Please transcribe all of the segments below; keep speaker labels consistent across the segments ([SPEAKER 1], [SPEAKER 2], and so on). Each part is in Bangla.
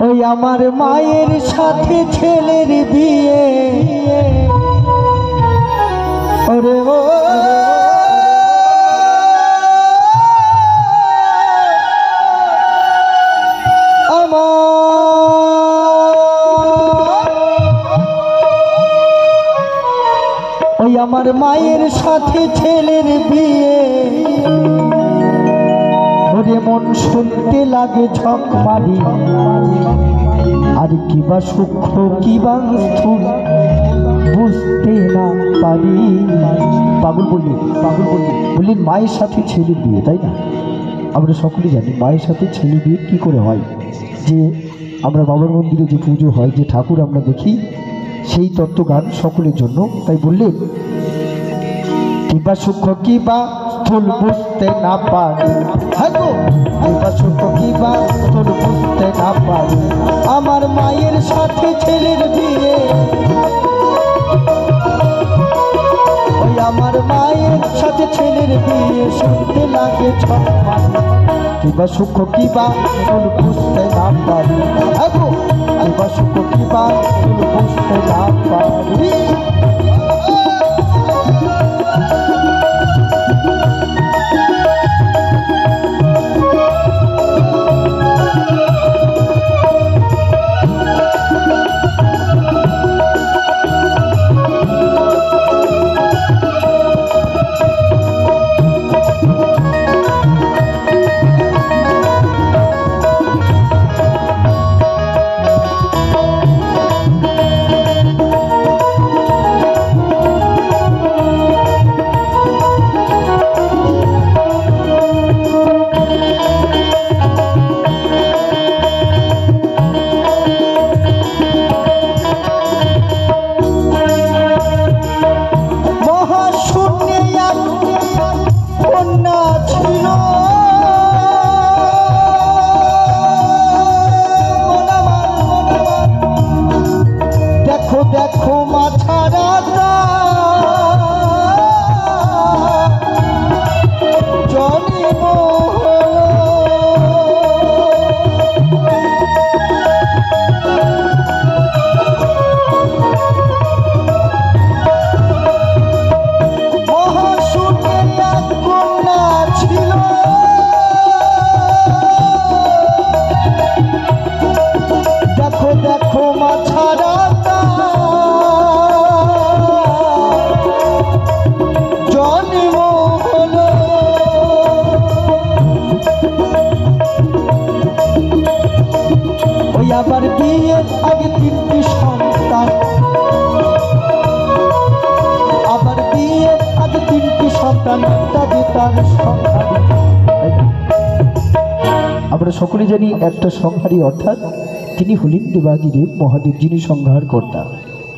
[SPEAKER 1] ওই আমার মায়ের সাথে ছেলের বিয়ে ওরে ও ওই আমার মায়ের সাথে ছেলের বিয়ে ওরে মন শুনতে লাগে ঝক মারি আর কিবা সূক্ষ্ম কিবা স্থূল বুঝতে না পারি। পাগল বললেন মায়ের সাথে ছেলের বিয়ে, তাই না? আমরা সকলে জানি মায়ের সাথে ছেলে বিয়ে কী করে হয়। যে আমরা বাবার মন্দিরে যে পুজো হয়, যে ঠাকুর আমরা দেখি, সেই তত্ত্বগান সকলের জন্য। তাই বললেন কিবা সূক্ষ্ম কিবা স্থূল বুঝতে না পারি, কিবা সূক্ষ্ম কিবা স্থূল বুঝতে না পারি। আমার মায়ের সাথে ছেলের বিয়ে ওই আমার মায়ের সাথে ছেলের বিয়ে শুনতে লাগে ছক মারি। কিবা সূক্ষ্ম কিবা স্থূল বুঝতে না পারি, কিবা সূক্ষ্ম কিবা স্থূল বুঝতে না পারি। দেখো মাথারা জনি মহাশূন্যে কন্যা ছিল, দেখো দেখো মাথারা আবার বিয়ের আগে 3টি সন্তান, আবার বিয়ের আগে 3টি সন্তান, তার সংহারী। আমরা সকলে জানি একটা সংহারী অর্থাৎ তিনি হলেন দেবাদিদেব মহাদেব, যিনি সংহার কর্তা।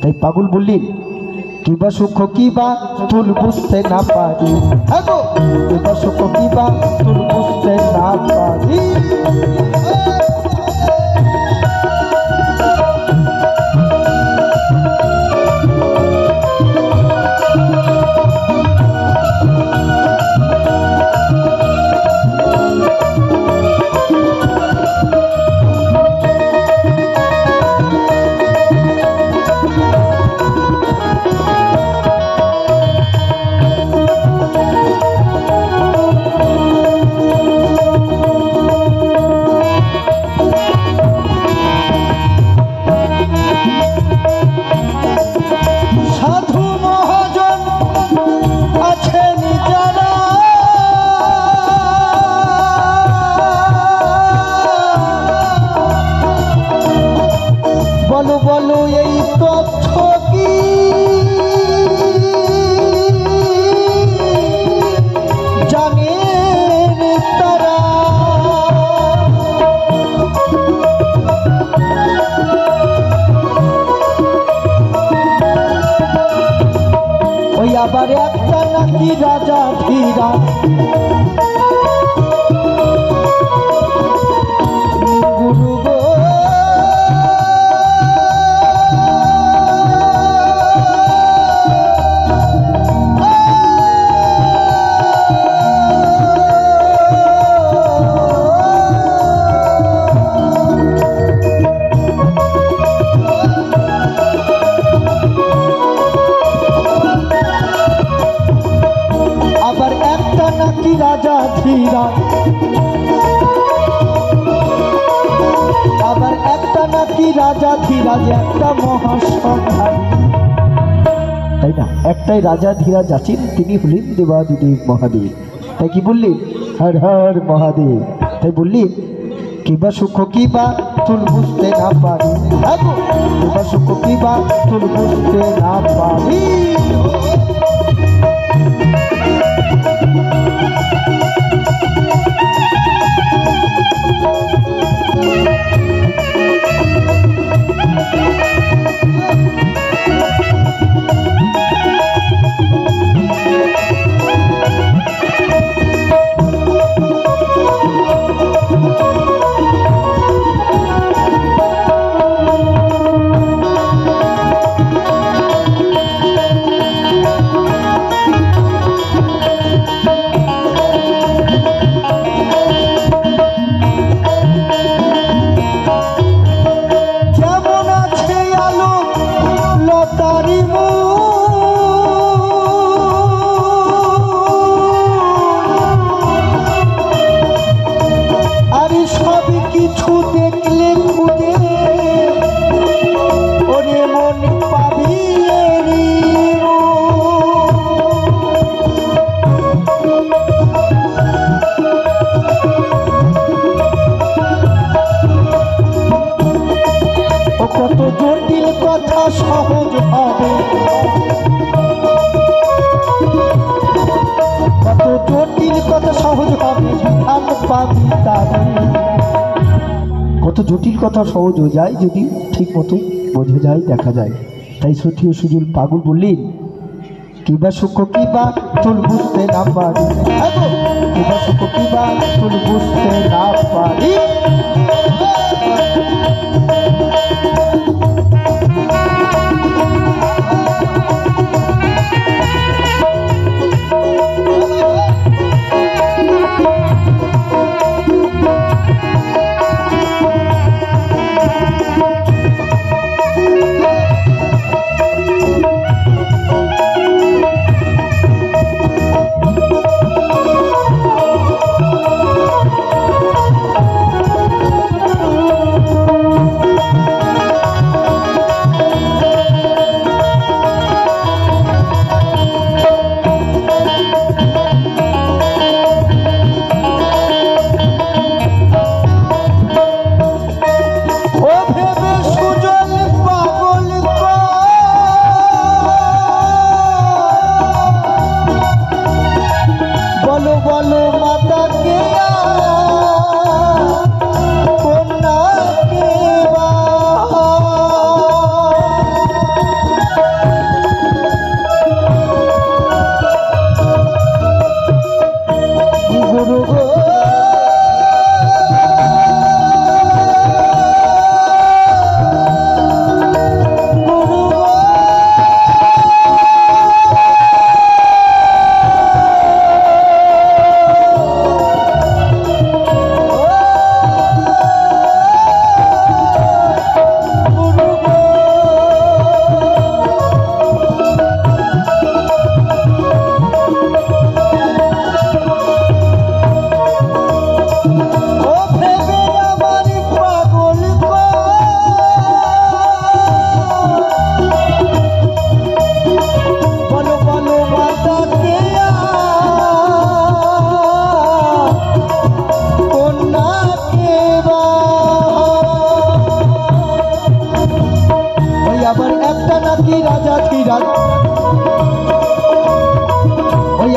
[SPEAKER 1] তাই পাগল বললেন কিবা সূক্ষ্ম কিবা স্থূল বুঝতে না পারি, কিবা সূক্ষ্ম কিবা স্থূল বুঝতে না পারি। বলো বলো এই তথ্য কি জানেন তারা? ওই আবার একটা নাকি রাজা ধীরা গুরু গো নাকি রাজা ধীরাজ একটা মহাসংহারী, তাই না? একটাই রাজা ধীরাজ আছেন, তিনি হলেন দেবাদিদেব মহাদেব। তাই কি বললেন? হর হর মহাদেব। তাই বললেন কিবা সুখ কিবা তুল বুঝতে না পারি, কিবা সুখ কিবা তুল বুঝতে না পারি। কত জটিল কথা সহজ হবে, কত জটিল কথা সহজ হবে, কত জটিল কথা সহজ হয়ে যায় যদি ঠিক মতো বোঝা যায়, দেখা যায়। তাই সত্যি সুজুল পাগল বললেন কিবা সুখ কিবা তুল বুঝতে না পারি, কিবা সুখ কিবা তুল বুঝতে না পারি।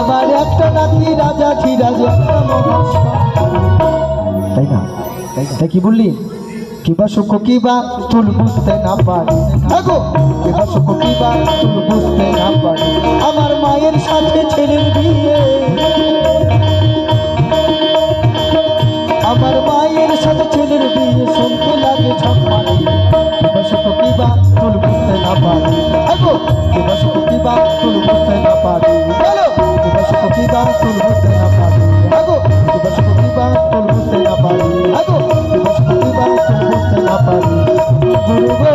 [SPEAKER 1] আমার একটা নাতি রাজা ধীরাজ তাই না? তাই কি বললি কিবা সুখ কিবা তুল বুঝতে না পারি, কিবা সুখ কিবা তুল বুঝতে না পারি। আমার মায়ের সাথে ছেলের বিয়ে, আমার মায়ের সাথে ছেলের বিয়ে শুনতে লাগে ঝকমারি। কিবা সুখ কিবা তুল বুঝতে না পারি, কিবা সুখ কিবা তুল বুঝতে না পারি। কিবা সুখ কিবা তুল বুঝতে না পারি, কিবা সুখ কিবা তুল বুঝতে না পারি, কিবা সুখ কিবা তুল বুঝতে না পারি।